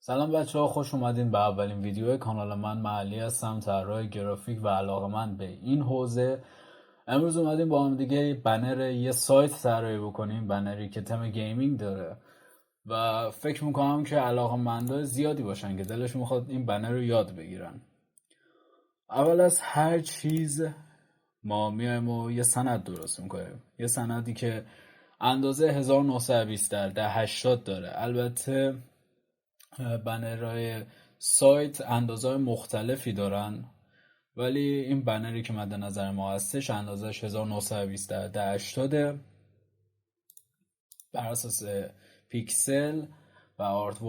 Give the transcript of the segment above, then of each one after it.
سلام بچه ها، خوش اومدین به اولین ویدیو کانال من علی هستم، طراح گرافیک و علاقه‌مند به این حوزه. امروز اومدیم با هم دیگه بنر یه سایت طراحی بکنیم، بنری که تم گیمینگ داره و فکر میکنم که علاقه‌مندای زیادی باشن که دلشون میخواد این بنر رو یاد بگیرن. اول از هر چیز ما میایم و یه سند درست میکنیم، یه سندی که اندازه 1920 در 80 داره. البته بنرهای سایت اندازه مختلفی دارن، ولی این بنری که مد نظر ما هستش اندازش 1920 در 80 بر اساس پیکسل و آرت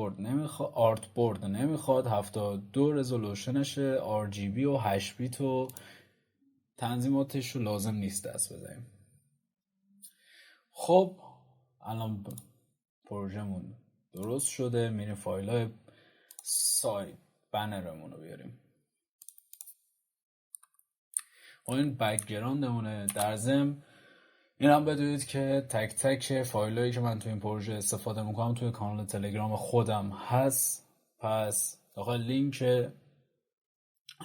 بورد نمیخواد. 72 رزولوشنشه، RGB و 8 بیت و تنظیماتش رو لازم نیست دست بزنیم. خب الان پروژمون درست شده، میریم فایل های سایت بنرمون رو بیاریم. این بک‌گراندمونه. در ضمن این هم بدونید که تک تک فایلایی که من تو این پروژه استفاده میکنم توی کانال تلگرام خودم هست. پس داخل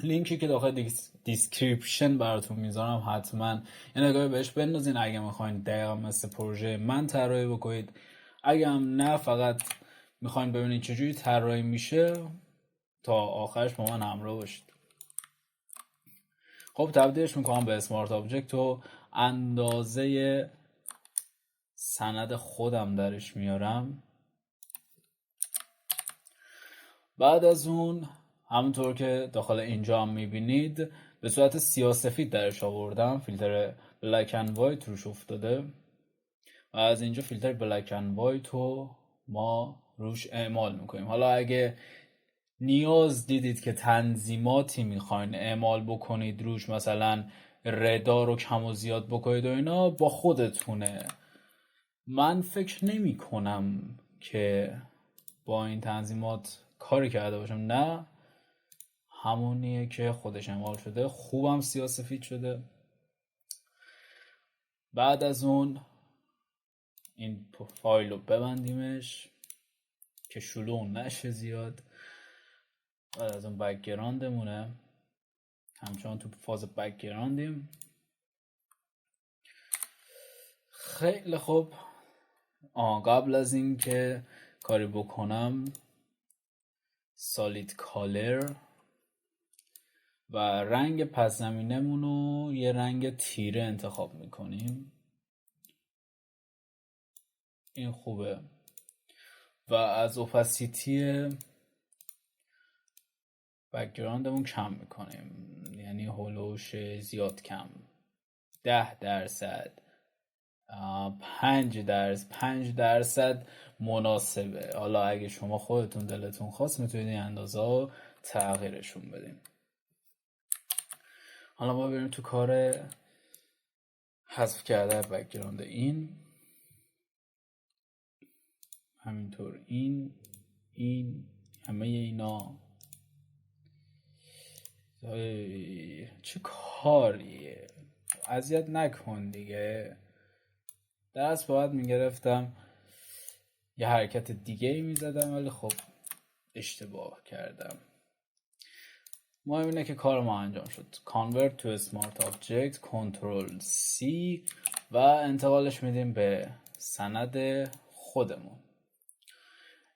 لینکی که داخل دیسکریپشن براتون میذارم حتما یه نگاهی بهش بندازین اگه میخواین دقیقا مثل پروژه من طراحی بکنید. اگه هم نه فقط میخواین ببینید چجوری طراحی میشه، تا آخرش با من همراه باشید. خب تبدیلش میکنم به اسمارت آبجکت و اندازه سند خودم درش میارم. بعد از اون همونطور که داخل اینجا هم میبینید به صورت سیاه‌سفید درش آوردم، فیلتر بلک اند وایت روش افتاده و از اینجا فیلتر بلک اند وایت رو ما روش اعمال میکنیم. حالا اگه نیاز دیدید که تنظیماتی میخواین اعمال بکنید روش، مثلا ردا رو کم و زیاد بکنید و اینا، با خودتونه. من فکر نمی کنم که با این تنظیمات کاری کرده باشم، نه همونیه که خودش اعمال شده، خوبم سیاه‌سفید شده. بعد از اون این فایل رو ببندیمش که شلوغ نشه زیاد. بعد از اون بک‌گراندمونه، همچنان تو فاز بک‌گراندیم. خیلی خوب. قبل از این که کاری بکنم سالید کالر و رنگ پس زمینمون رو یه رنگ تیره انتخاب میکنیم. این خوبه. و از اوپاسیتی بک‌گراندمون کم میکنیم، یعنی هولوش زیاد کم، 10%، 5% مناسبه. حالا اگه شما خودتون دلتون خواست میتونید این اندازه ها تغییرشون بدین. حالا ما بریم تو کار حذف کرده بک‌گراند. این همینطور این همه اینا چه کاریه؟ اذیت نکن دیگه. درست باید میگرفتم یه حرکت دیگه میزدم، ولی خب اشتباه کردم. مهم اینه که کار ما انجام شد. Convert to Smart Object، Ctrl C و انتقالش میدیم به سند خودمون.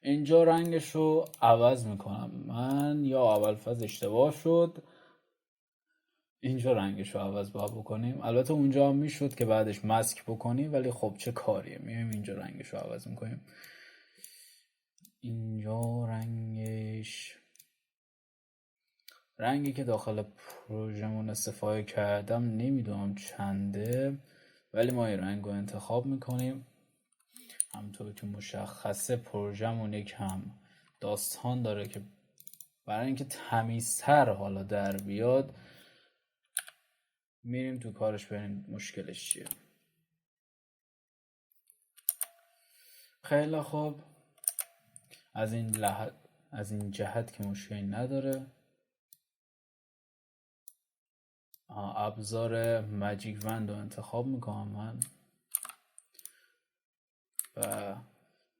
اینجا رنگش رو عوض میکنم من، یا اول فاز اشتباه شد. اینجا رنگش رو عوض بکنیم. البته اونجا هم میشد که بعدش ماسک بکنیم، ولی خب چه کاریه، میایم اینجا رنگش رو عوض میکنیم. اینجا رنگی که داخل پروژمون استفاده کردم نمیدونم چنده، ولی ما این رنگ رو انتخاب میکنیم. همونطور که مشخصه پروژمون یکم داستان داره که برای اینکه تمیزتر حالا در بیاد میریم تو کارش ببینیم مشکلش چیه. خیلی خوب. از این جهت که مشکلی نداره. ابزار ماجیک وند رو انتخاب میکنم من و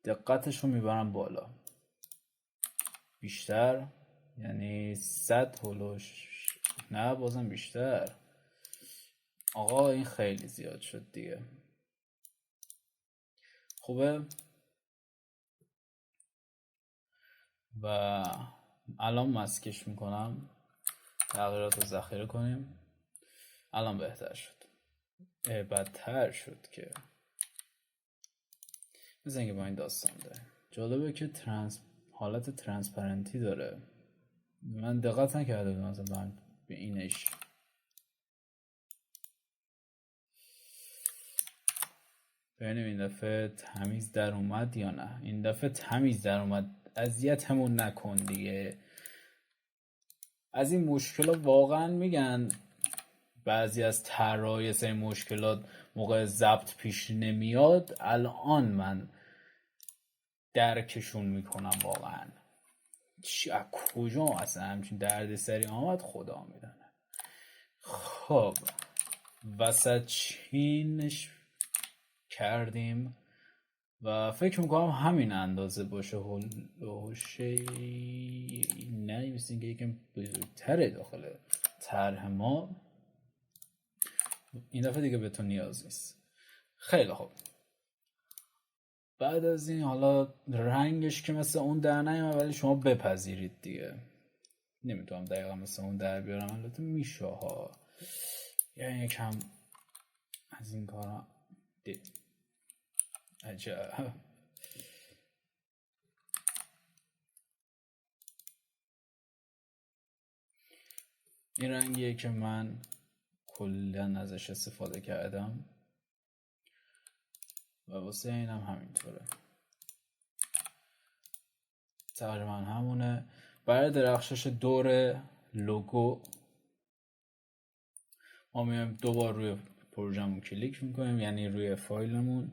دقتش رو میبرم بالا. بیشتر، یعنی 100 هولوش، نه بازم بیشتر. آقا این خیلی زیاد شد دیگه. خوبه. و الان مسکش میکنم، تغییرات رو ذخیره کنیم. الان بهتر شد. بدتر شد که مثل اینکه با این داستان داره. جالبه که حالت ترانسپرنتی داره. من دقت نکرده بودم مثلا به اینش. ببینیم این دفعه تمیز در اومد یا نه. این دفعه تمیز در اومد. اذیتمون نکن دیگه. از این مشکلات واقعا میگن بعضی از طراحا یه سری مشکلات موقع ضبط پیش نمیاد. الان من درکشون میکنم واقعا. از کجا اصلا همچین درد سری آمد خدا میدونه. خب وسط چینش کردیم و فکر میکنم همین اندازه باشه. هلوشه نه مثل اینکه یکم بزرگتره داخل طرح ما. این دفعه دیگه به تو نیاز نیست. خیلی خوب. بعد از این حالا رنگش که مثل اون در نیامد، ولی شما بپذیرید دیگه. نمیتونم دقیقا مثل اون در بیارم، البته میشه ها. یعنی یکم از این کارا عجب. این رنگیه که من کلا ازش استفاده کردم و واسه اینم همینطوره. تقریبا همونه. برای درخشش دور لوگو ما میایم دوبار روی پروژمون کلیک میکنیم، یعنی روی فایلمون،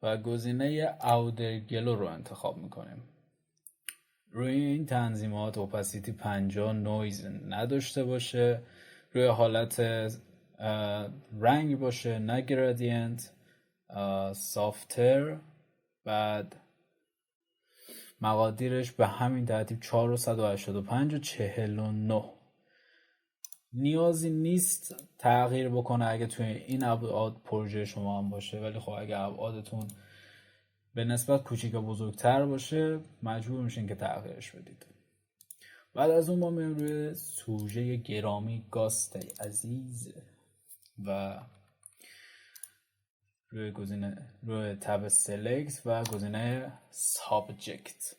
و گزینه اودرگلو رو انتخاب میکنیم. روی این تنظیمات اوپاسیتی 50 نویز نداشته باشه، روی حالت رنگ باشه، نه گرادینت، سافتر. بعد مقادیرش به همین ترتیب 485 و 49. نیازی نیست تغییر بکنه اگه توی این ابعاد پروژه شما هم باشه، ولی خب اگه ابعادتون به نسبت کوچیک و بزرگتر باشه مجبور میشین که تغییرش بدید. بعد از اون ما میریم روی سوژه گرامی گاست عزیز و روی تب سلکت و گزینه سابجکت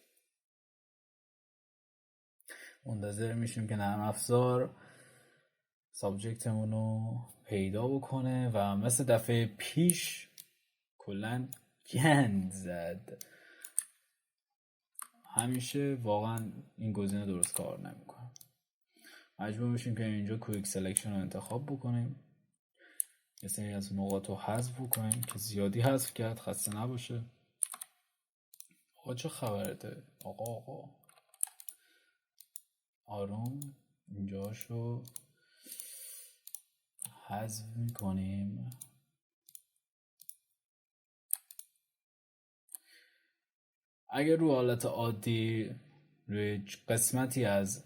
منتظر میشیم که نرم افزار سابجکتمون رو پیدا بکنه و مثل دفعه پیش کلن گند زد. همیشه واقعا این گزینه درست کار نمیکنه. مجبور میشیم که اینجا کویک سلکشن رو انتخاب بکنیم، یه سری از نقاط رو حذف بکنیم که زیادی حذف کرد، خسته نباشه. آقا چه خبرته؟ آقا آروم. اینجاشو حذف میکنیم. اگر رو حالت عادی روی قسمتی از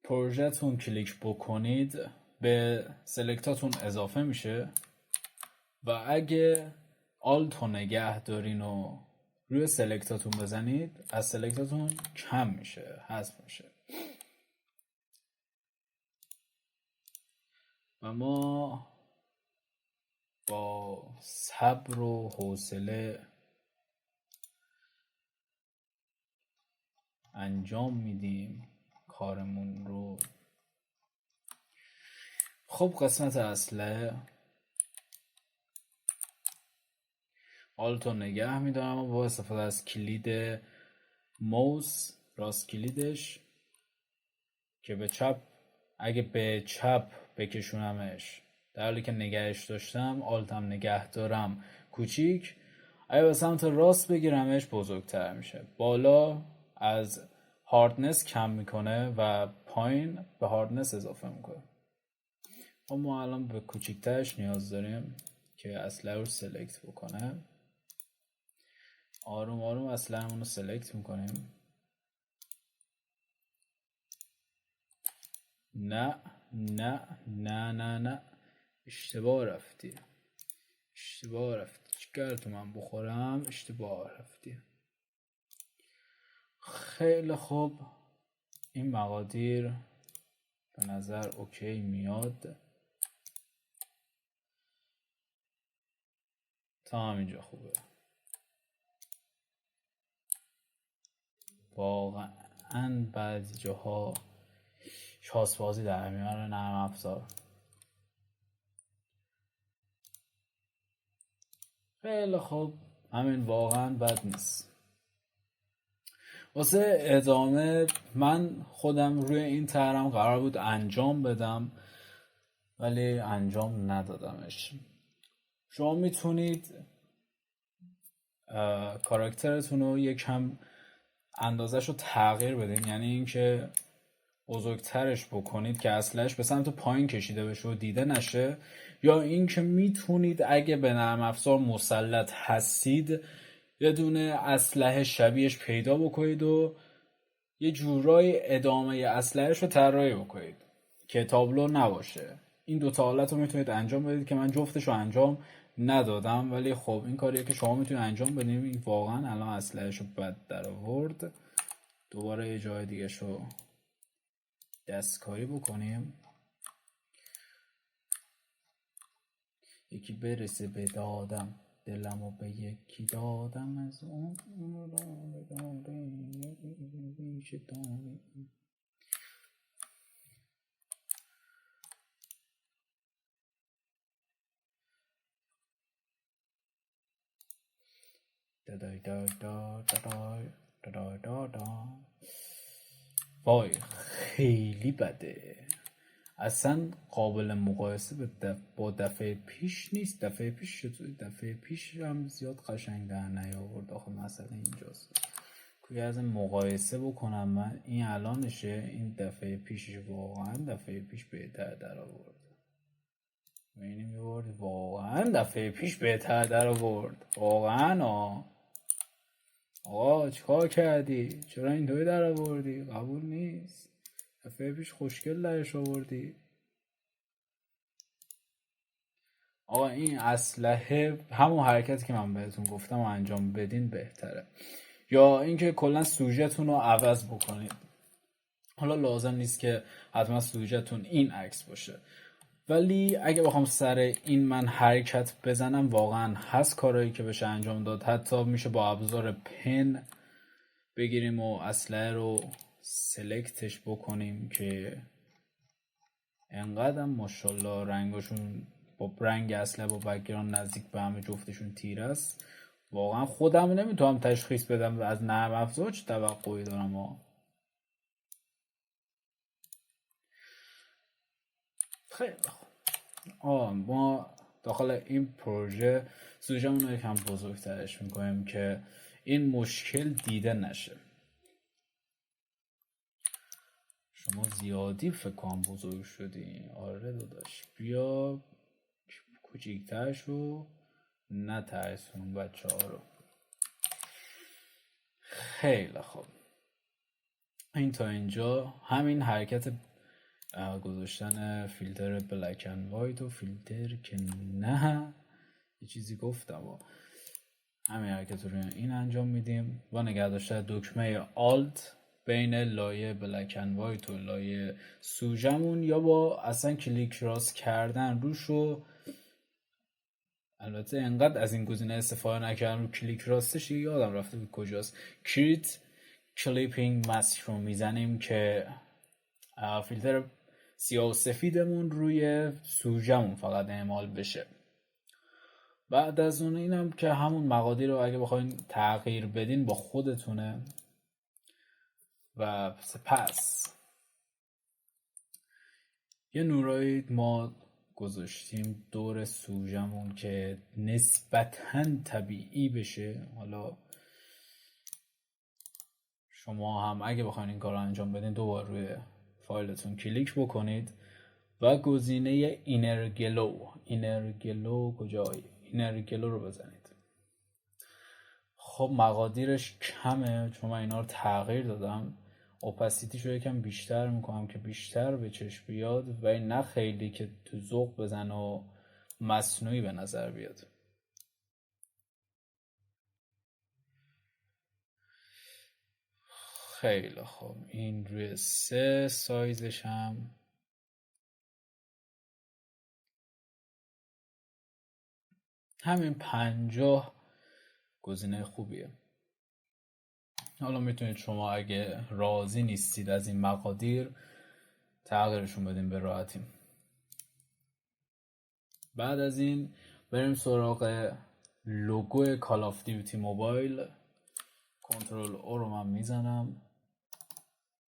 پروژهتون کلیک بکنید به سلکتاتون اضافه میشه و اگه آلت رو نگه دارین و روی سلکتاتون بزنید از سلکتاتون کم میشه، حذف میشه. و ما با صبر و حوصله انجام میدیم کارمون رو. خب قسمت اصله آلتو نگه میدارم و با استفاده از کلید موس راست کلیدش که به چپ، اگه به چپ بکشونمش در حالی که نگهش داشتم، آلتم نگه دارم کوچیک، اگه به سمت راست بگیرمش بزرگتر میشه. بالا از هاردنس کم میکنه و پایین به هاردنس اضافه میکنه. ما الان به کوچیکترش نیاز داریم که اسلحه رو سلکت بکنه. آروم آروم اسلحه‌مون رو سلکت میکنیم نه نه نه نه نه، اشتباه رفتی، اشتباه رفتی. چیکار تو من بخورم؟ اشتباه رفتی. خیلی خوب، این مقادیر به نظر اوکی میاد. تا همینجا خوبه. واقعا بعضی جاها شاسبازی در میاره نرم افزار. خیلی خوب، همین واقعا بد نیست. واسه ادامه من خودم روی این طرحم قرار بود انجام بدم ولی انجام ندادمش. شما میتونید کاراکترتون رو یکم اندازش رو تغییر بدین، یعنی اینکه بزرگترش بکنید که اسلحه‌اش به سمت پایین کشیده بشه و دیده نشه، یا اینکه میتونید اگه به نرم افزار مسلط هستید یه دونه اسلحه شبیهش پیدا بکنید و یه جورای ادامه اسلحه‌اش رو طراحی بکنید که تابلو نباشه. این دوتا حالت رو میتونید انجام بدید که من جفتش رو انجام ندادم، ولی خب این کاریه که شما میتونید انجام بدید. این واقعا الان اسلحه‌اش رو بد در آورد. دوباره یه جای دیگه شو دستکاری بکنیم. یکی برسه به دادم، دلمو به یکی دادم، از اون وای خیلی بده، اصلا قابل مقایسه با دفعه پیش نیست. دفعه پیش شد، دفعه پیش هم زیاد قشنگ در نیاورد. آخه مسئله اینجاست که از مقایسه بکنم من این الانشه، این دفعه پیشش واقعا دفعه پیش بهتر در آورد. اینی میورد واقعا دفعه پیش بهتر در آورد واقعا. آقا چیکار کردی؟ چرا اینطوری در آوردی؟ قبول نیست. دفعه پیش خوشگل درش آوردی. آقا این اسلحه همون حرکتی که من بهتون گفتم و انجام بدین بهتره، یا اینکه کلا سوژه‌تون رو عوض بکنید. حالا لازم نیست که حتما سوژه‌تون این عکس باشه، ولی اگه بخوام سر این من حرکت بزنم واقعا هست کارهایی که بشه انجام داد. حتی میشه با ابزار پن بگیریم و اسلحه رو سلکتش بکنیم که انقدر ماشاءالله رنگاشون با رنگ اسلحه با بک‌گراند نزدیک به همه، جفتشون تیر است. واقعا خودم نمیتونم تشخیص بدم از نرم افزار چه توقعی دارم. خیلی خوب، ما داخل این پروژه سوژه‌مون رو یکم بزرگترش میکنیم که این مشکل دیده نشه. شما زیادی فکر کنم بزرگ شدی. آره داداش، بیا کوچیک‌تر شو، نترسون بچه ها رو. خیلی خوب، این تا اینجا همین حرکت گذاشتن فیلتر بلک اند وایت و فیلتر که نه یه چیزی گفتم همین حرکت رو این انجام میدیم با نگه داشتن دکمه آلت بین لایه بلک اند وایت و لایه سوژمون، یا با اصلا کلیک راست کردن روش. و البته انقدر از این گزینه استفاده نکردم رو کلیک راستش یادم رفته بود کجاست. کریت کلیپینگ ماسک رو میزنیم که فیلتر سیاه و سفیدمون روی سوژمون فقط اعمال بشه. بعد از اون اینم که همون مقادیر رو اگه بخواین تغییر بدین با خودتونه. و سپس یه نورایی ما گذاشتیم دور سوژمون که نسبتاً طبیعی بشه. حالا شما هم اگه بخواین این کار رو انجام بدین دوباره روی فایلتون کلیک بکنید و گزینه اینر گلو کجایی؟ اینر گلو رو بزنید. خب مقادیرش کمه چون من اینا رو تغییر دادم. اپاسیتیشو یکم بیشتر میکنم که بیشتر به چشم بیاد و نه خیلی که تو ذوق بزنه و مصنوعی به نظر بیاد. خیلی خوب، این روی 3 سایزش هم همین 50 گزینه خوبیه. حالا میتونید شما اگه راضی نیستید از این مقادیر تغییرشون بدیم به راحتی. بعد از این بریم سراغ لوگو کال آف دیوتی موبایل. کنترل او رو من میزنم،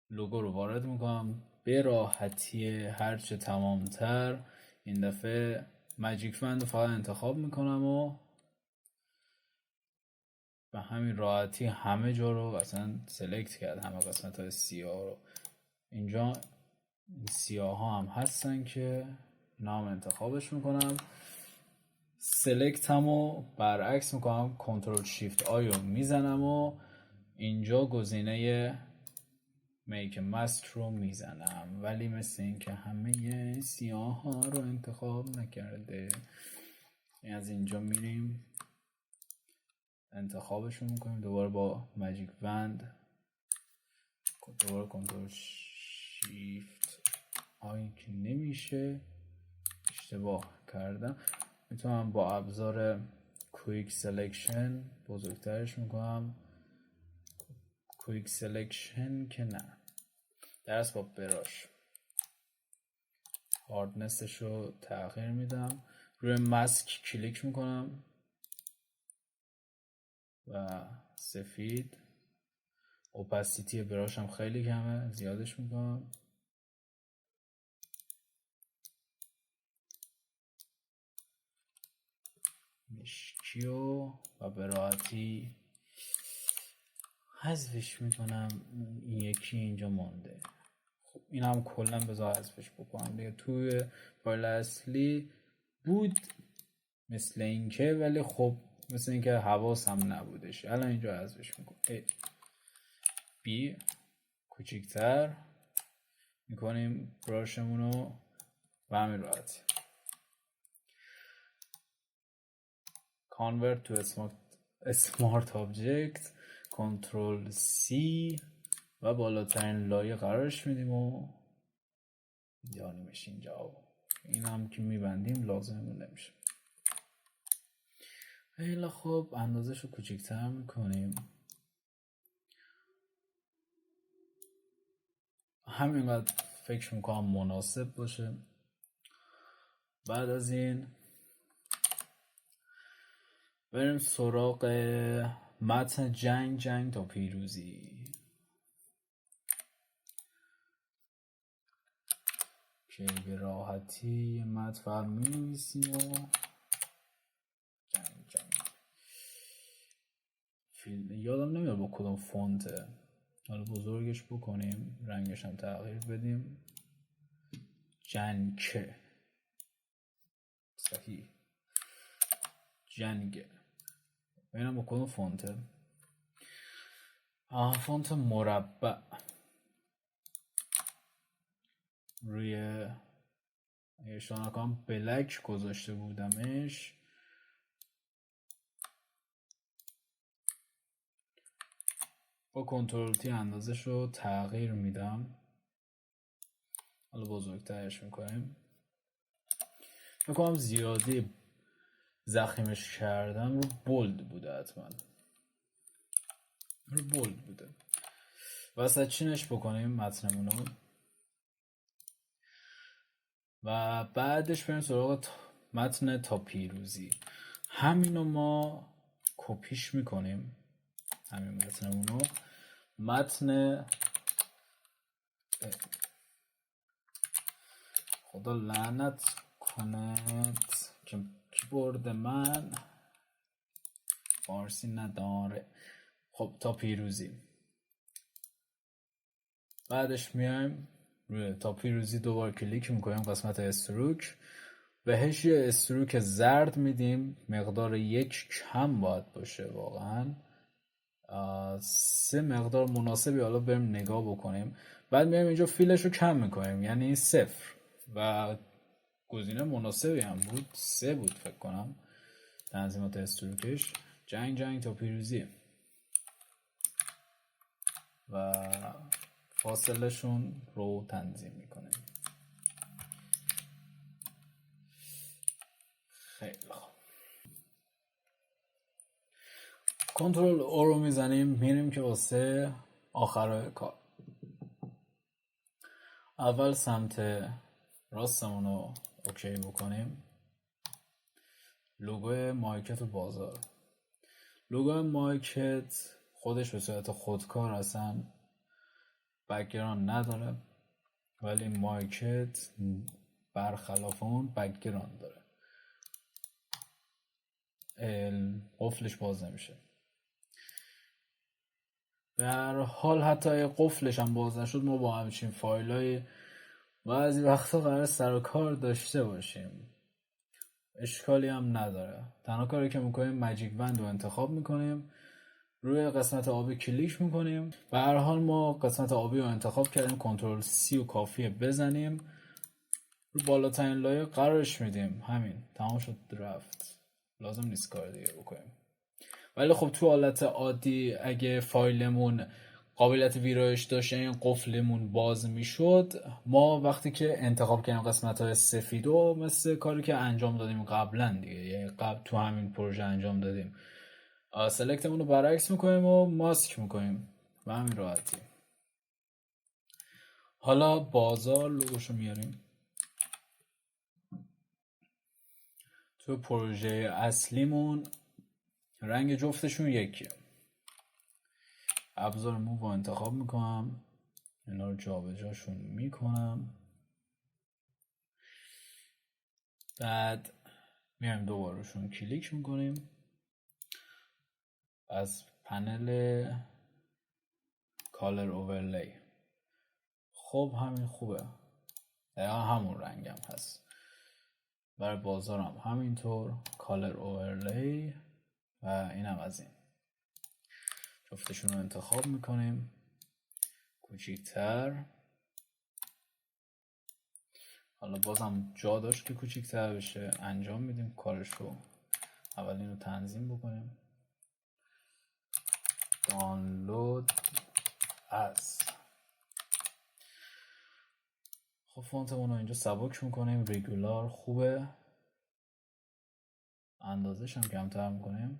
لوگو رو وارد میکنم به راحتی هرچه تمامتر. این دفعه ماجیک بند رو فقط انتخاب میکنم و به همین راحتی همه جا رو اصلا سلکت کرد، همه قسمت های سیاه رو. اینجا سیاه ها هم هستن که نام انتخابش میکنم. سلکت همو برعکس میکنم، کنترل شیفت آی رو میزنم و اینجا گزینه میک ماسک رو میزنم، ولی مثل این که همه سیاه ها رو انتخاب نکرده. از اینجا میریم انتخابشون میکنیم، دوباره با ماجیک بند دوباره کنترل شیفت آی که نمیشه، اشتباه کردم. میتونم با ابزار کویک سلکشن بزرگترش میکنم، کویک سلکشن که نه، درس با براش هاردنسش رو تغییر میدم، روی ماسک کلیک میکنم و سفید. اپاسیتی براش هم خیلی کمه، زیادش میکنم. مشکیو و به راحتی حذفش میکنم. این یکی اینجا مونده. خب این هم کلا بذار حذفش بکنم دیگه. توی فایل اصلی بود مثل اینکه، ولی خب مثل اینکه حواسم نبودش. الان اینجا حذفش میکنم. بی کوچیکتر میکنیم براشمونو و همین راحتی. Convert to Smart Object، کنترل C و بالاترین لایه قرارش میدیم و میدانیمش اینجا. این هم که میبندیم لازممون نمیشه. خیلی خوب، اندازش رو کوچکتر میکنیم، همینقدر فکر میکنم مناسب باشه. بعد از این بریم سراغ متن جنگ تا پیروزی که به راحتی متن می‌نویسیم و جنگ یادم نمیاد با کدوم فونته، حالا بزرگش بکنیم، رنگش هم تغییر بدیم. جنگ صحیح، جنگ. ببینم با کدوم فونته. فونت مربع. روی اشتباه نکنم بلک گذاشته بودمش. با کنترل تی اندازش رو تغییر میدم، حالا بزرگترش میکنیم. میکنم زیادی زخیمش کردم، رو بولد بوده، حتما رو بولد بوده. وسط چینش بکنیم متنمونو و بعدش بریم سراغ متن تا پیروزی. همینو ما کپیش میکنیم، همین متنمونو. متن خدا لعنت کنت که کیبورد من فارسی نداره. خب تا پیروزی. بعدش میایم روی تا پیروزی، دوبار کلیک میکنیم قسمت استروک، بهش یه استروک زرد میدیم، مقدار 1 کم باید باشه واقعا. 3 مقدار مناسبی حالا بریم نگاه بکنیم. بعد میایم اینجا فیلش رو کم میکنیم، یعنی 0 و گزینه مناسبی هم بود، 3 بود فکر کنم. تنظیمات استروکش جنگ تا پیروزی و فاصله شون رو تنظیم میکنیم. خیلی خوب، کنترل او رو میزنیم، میریم که واسه آخرای کار. اول سمت راستمون رو اوکی بکنیم. لوگوی مارکت و بازار. لوگوی مارکت خودش به صورت خودکار اصلا بک‌گراند نداره، ولی مارکت برخلاف اون بک‌گراند داره. قفلش باز نمیشه. به هر حال حتی اگه قفلش هم باز نشد، ما با همچین فایلای بعضی وقتا قرار سر و کار داشته باشیم. اشکالی هم نداره. تنها کاری که میکنیم ماجیک بند رو انتخاب میکنیم، روی قسمت آبی کلیک میکنیم. به هر حال ما قسمت آبی رو انتخاب کردیم، کنترل سی و کافیه بزنیم، رو بالاترین لایه قرارش میدیم. همین، تمام شد، رفت. لازم نیست کار دیگه بکنیم. ولی خب تو حالت عادی اگه فایلمون قابلیت ویرایش داشت، این قفلمون باز میشد، ما وقتی که انتخاب کردیم قسمت های سفیدو، مثل کاری که انجام دادیم قبلا دیگه، یعنی قبل تو همین پروژه انجام دادیم، سلکتمون رو برعکس میکنیم و ماسک میکنیم و همین راحتی. حالا بازار لوگوشو میاریم. تو پروژه اصلیمون رنگ جفتشون یکیه. ابزار موو رو انتخاب میکنم، اینا رو جابجاشون میکنم. بعد میایم دوبارشون کلیک میکنیم. از پنل کالر اوورلی، خب همین خوبه، همون رنگ هم هست. برای بازارم همینطور کالر اوورلی و اینم از این. جفتشون رو انتخاب میکنیم، کوچیکتر. حالا بازم جا داشت که کوچیکتر بشه، انجام میدیم کارش رو. اول اینو تنظیم بکنیم. دانلود از. خب فونتمون رو اینجا سبک میکنیم، ریگولار خوبه. اندازش هم کمتر میکنیم.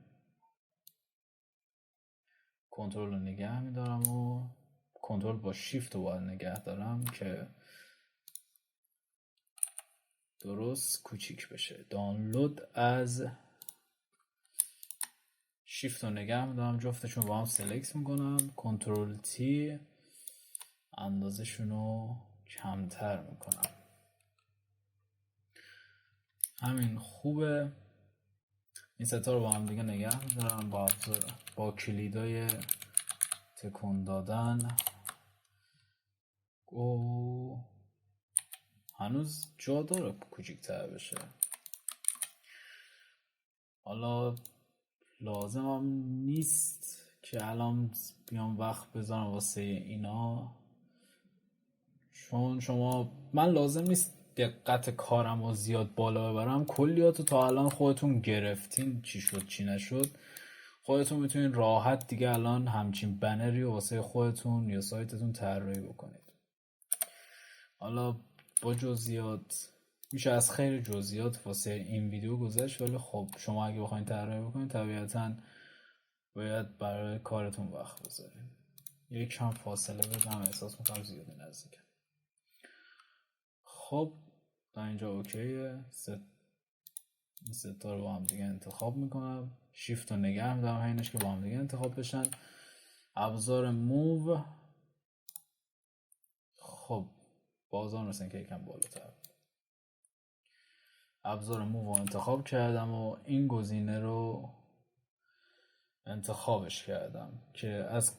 کنترل رو نگه میدارم و کنترل با شیفت رو باید نگه دارم که درست کوچیک بشه. دانلود از، شیفت رو نگه میدارم، جفتشون با هم سلکت میکنم، کنترل تی، اندازشون رو کمتر میکنم. همین خوبه. این ستا رو با هم دیگه نگه میدارم با کلیدای تکون دادن. هنوز جا داره کوچیک‌تر بشه. حالا لازم هم نیست که الان بیام وقت بذارم واسه اینا، چون من لازم نیست دقت کارم رو زیاد بالا ببرم. کلیاتو تا الان خودتون گرفتین، چی شد چی نشد. خودتون میتونین راحت دیگه الان همچین بنری رو واسه خودتون یا سایتتون طراحی بکنید. حالا با جزئیات میشه از خیلی جزئیات واسه این ویدیو گذشت، ولی خب شما اگه بخواید طراحی بکنید طبیعتاً باید برای کارتون وقت بذارین. یک کم فاصله بدم، احساس میکنم زیادی نزدیکه. خب تا اینجا اوکیه. این ستا رو با هم دیگه انتخاب میکنم، شیفت رو نگه میدارم اینش که با هم دیگه انتخاب بشن. ابزار موو، خب بازار مثل که یکم بالاتر. ابزار موو رو انتخاب کردم و این گزینه رو انتخابش کردم که از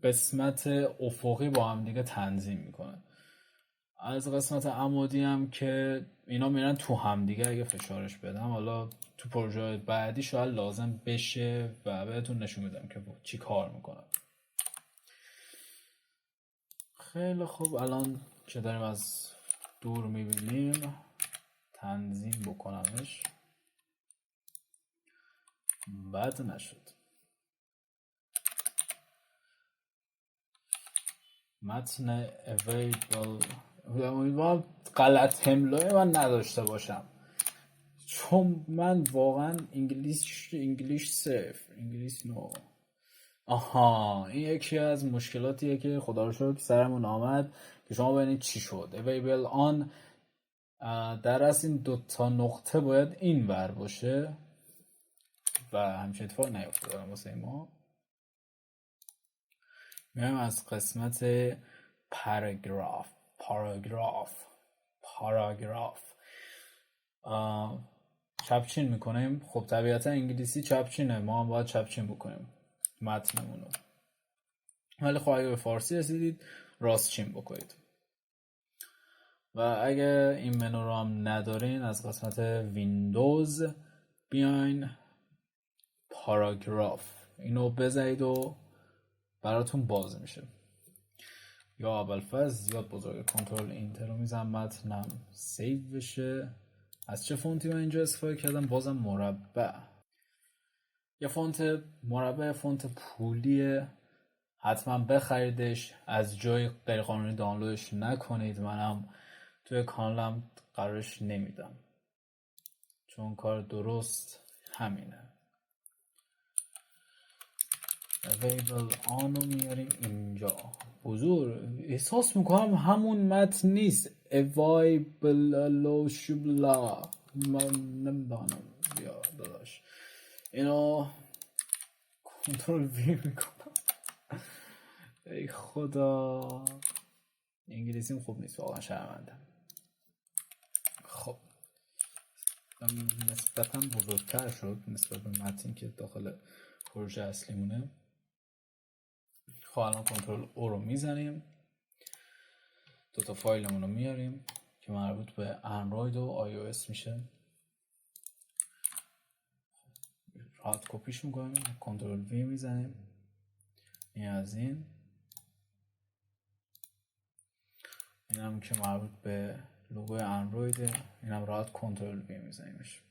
قسمت افقی با هم دیگه تنظیم میکنه. از قسمت عمودی هم که اینا میرن تو هم دیگه، اگه فشارش بدم حالا تو پروژه بعدی شاید لازم بشه و بهتون نشون میدم که چی کار میکنم. خیلی خوب، الان که داریم از دور میبینیم تنظیم بکنمش. بد نشد. متن available، امیدوارم غلط املای من نداشته باشم، چون من واقعا انگلیش صفر، انگلیس نو. آها، این یکی از مشکلاتیه که خدا رو شکر سرمون آمد که شما ببینید چی شد. available on در از این دوتا نقطه باید این ور باشه و همچین اتفاق نیفتاده واسه ما. میایم از قسمت پاراگراف چپچین میکنیم. خب طبیعتا انگلیسی چپچینه، ما هم باید چپچین بکنیم متنمونو، ولی خب اگه به فارسی رسیدید راستچین بکنید. و اگه این منو رو هم ندارین از قسمت ویندوز بیاین پاراگراف، اینو بزنید و براتون باز میشه. یا ابوالفضل زیاد بزرگه، کنترل اینتر رو میزنم متنم سیو بشه. از چه فونتی من اینجا استفاده کردم؟ بازم مربع. یه فونت مربع فونت پولیه، حتما بخریدش، از جای غیرقانونی دانلودش نکنید. منم توی کانالم قرارش نمیدم چون کار درست همینه. available on رو میاریم اینجا. حضور احساس میکنم همون متن نیست. available شبلا من نمیدانم. بیا داداش اینو کنترل وی میکنم. ای خدا، انگلیسیم خوب نیست واقعا، شرمندم. خب نسبتا بزرگتر شد نسبت به متن که داخل پروژه اصلیمونه. خب الان کنترل او رو میزنیم، دوتا فایلمون رو میاریم که مربوط به اندروید و آی او اس میشه. راحت کپیش میکنیم، کنترل وی میزنیم. این از این هم که مربوط به لوگوی اندرویده، این هم راحت کنترل وی میزنیمش.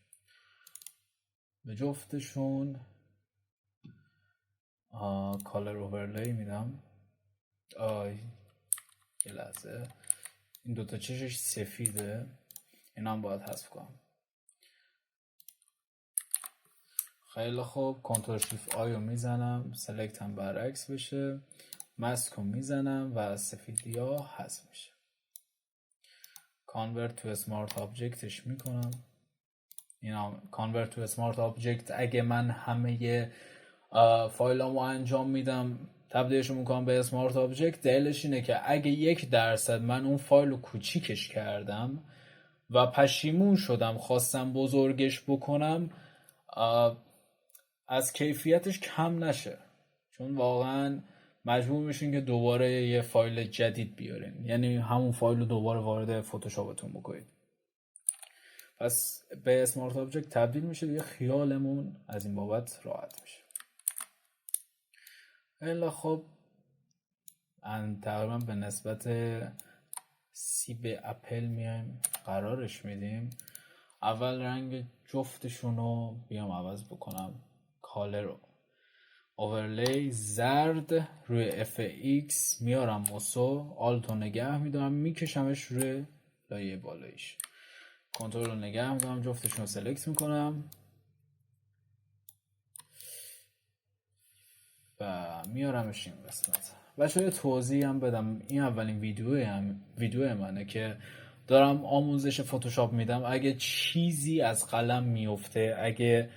به جفتشون کالر اوورلی میدم. یه لحظه، این دوتا چشش سفیده، این هم باید حذف کنم. خیلی خوب، کنترل شیفت آی رو میزنم، سلکت هم برعکس بشه، ماسک رو میزنم و سفیدی ها حذف میشه. کانورت تو اسمارت آبجکتش میکنم. این هم کانورت تو اسمارت آبجکت، اگه من همه فایلامو انجام میدم تبدیلش میکنم به اسمارت آبجکت، دلیلش اینه که اگه 1% من اون فایل رو کوچیکش کردم و پشیمون شدم خواستم بزرگش بکنم، از کیفیتش کم نشه، چون واقعا مجبور میشین که دوباره یه فایل جدید بیارین، یعنی همون فایل رو دوباره وارد فتوشاپتون بکنید. پس به اسمارت آبجکت تبدیل میشه دیگه، خیالمون از این بابت راحت میشه. خیلی خب، تقریبا به نسبت سیب اپل میایم قرارش میدیم. اول رنگ جفتشون رو بیام عوض بکنم، کالر رو اوورلی زرد روی FX میارم اوسو، آلتو نگه میدارم میکشمش روی لایه بالایش، کنترل رو نگه میدارم، جفتشون رو سلکت میکنم و میارمش این قسمت. و شاید توضیح هم بدم، این اولین ویدیو منه که دارم آموزش فتوشاپ میدم. اگه چیزی از قلم میفته، اگه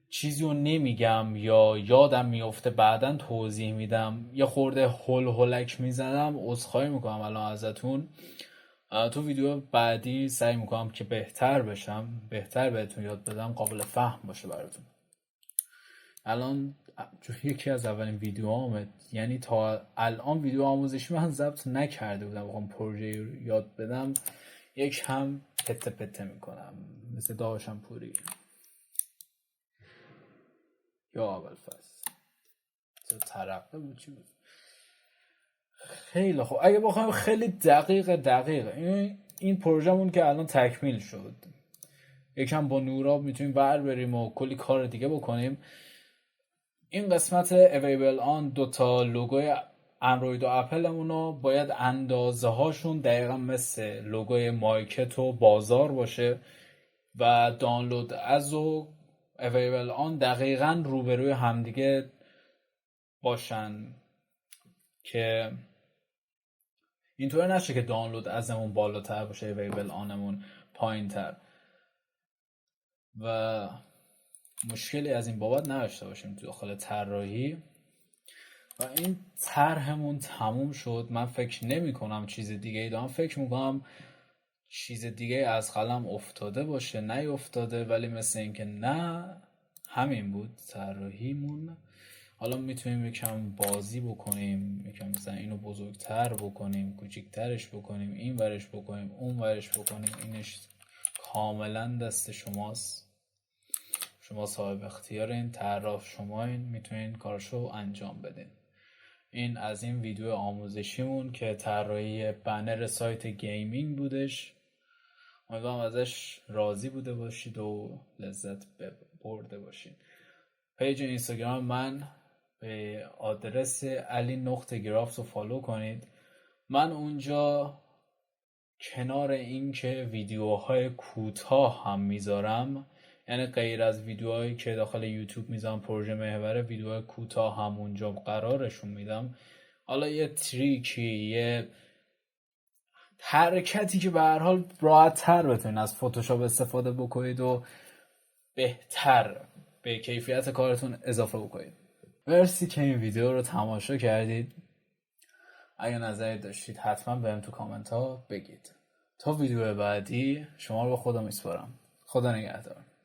چیزی رو نمیگم یا یادم میفته بعدن توضیح میدم، یه خورده هلک میزنم، عذرخواهی میکنم الان ازتون. تو ویدیو بعدی سعی میکنم که بهتر بشم، بهتر بهتون یاد بدم، قابل فهم باشه براتون. الان یکی از اولین ویدیوهامه، یعنی تا الان ویدیو آموزشی من ضبط نکرده بودم، بخوام پروژه رو یاد بدم یک هم پته پته میکنم مثل داشتم پوری یا اول فصل تو ترقه بود چی بود. خیلی خوب، اگه بخوایم خیلی دقیق این پروژه‌مون که الان تکمیل شد، یکم با نوراب میتونیم ور بریم و کلی کار دیگه بکنیم. این قسمت اویبل آن دوتا لوگوی اندروید و اپلمونو باید اندازه هاشون دقیقا مثل لوگوی مارکت و بازار باشه و دانلود از و اویبل آن دقیقا روبروی همدیگه باشن که اینطور نشه که دانلود ازمون بالاتر باشه اویبل آنمون پایین تر و مشکلی از این بابت نداشته باشیم تو داخل طراحی. و این طرحمون تموم شد. من فکر نمی کنم چیز دیگه ای دارم، فکر میکنم چیز دیگه از قلم افتاده باشه، نیفتاده، ولی مثل این که نه، همین بود طراحیمون. حالا میتونیم یکم بازی بکنیم، یکم مثلا اینو بزرگتر بکنیم، کوچیکترش بکنیم، این ورش بکنیم، اون ورش بکنیم. اینش کاملا دست شماست، شما صاحب اختیار این، طراح شما این، میتونین کارشو انجام بدین. این از این ویدیو آموزشیمون که طراحی بنر سایت گیمینگ بودش. امیدوارم ازش راضی بوده باشید و لذت برده باشید. پیج اینستاگرام من به آدرس ali.grafs رو فالو کنید. من اونجا کنار این که ویدیوهای کوتاه هم میذارم، یعنی غیر از ویدیوهایی که داخل یوتیوب میذارم پروژه محور، ویدیوهای کوتاه هم اونجا قرارشون میدم. حالا یه تریکی، یه حرکتی که به هر حال راحت تر بتونید از فتوشاپ استفاده بکنید و بهتر به کیفیت کارتون اضافه بکنید. مرسی که این ویدیو رو تماشا کردید. اگه نظری داشتید حتما بهم تو کامنت ها بگید. تا ویدیو بعدی شما رو به خدا میسپارم. خدا نگهدار.